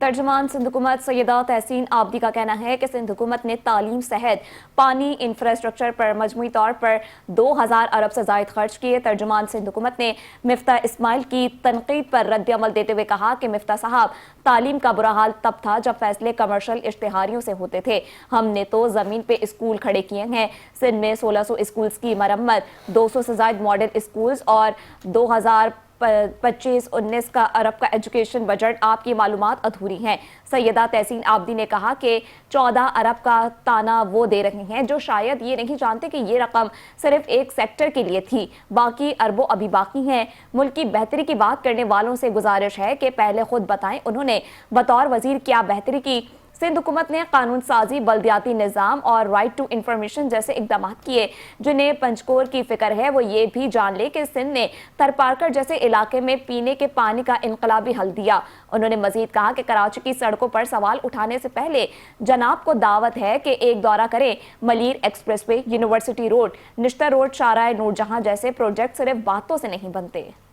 तर्जुमान सिंध हुकूमत सैयदा तहसीन आबदी का कहना है कि सिंध हुकूमत ने तालीम सेहत पानी इंफ्रास्ट्रक्चर पर मजमूई तौर पर 2000 अरब से जायद खर्च किए। तर्जुमान सिंध हुकूमत ने मिफ्ता इस्माइल की तनकीद पर रद्द अमल देते हुए कहा कि मिफ्ता साहब, तालीम का बुरा हाल तब था जब फैसले कमर्शियल इश्तिहारियों से होते थे। हमने तो जमीन पे स्कूल खड़े किए हैं। सिंध में 1600 स्कूल्स की मरम्मत, 200 से जायद मॉडल स्कूल्स और 2025-19 का अरब का एजुकेशन बजट आपकी मालूमात अधूरी हैं। सैयदा तहसीन आबदी ने कहा कि 14 अरब का ताना वो दे रहे हैं जो शायद ये नहीं जानते कि ये रकम सिर्फ एक सेक्टर के लिए थी, बाकी अरबों अभी बाकी हैं। मुल्क की बेहतरी की बात करने वालों से गुजारिश है कि पहले खुद बताएं उन्होंने बतौर वजीर क्या बेहतरी की। सिंध हुकूमत ने कानून साजी, बल्दियाती निज़ाम और राइट टू इंफॉर्मेशन जैसे इकदाम किए। जिन्हें पंचकोर की फिक्र है वो ये भी जान ले कि सिंध ने थरपारकर जैसे इलाके में पीने के पानी का इनकलाबी हल दिया। उन्होंने मजीद कहा कि कराची की सड़कों पर सवाल उठाने से पहले जनाब को दावत है कि एक दौरा करें। Malir express way, university road, Nishtar road, शाहराह नूरजहां जैसे प्रोजेक्ट सिर्फ बातों से नहीं बनते।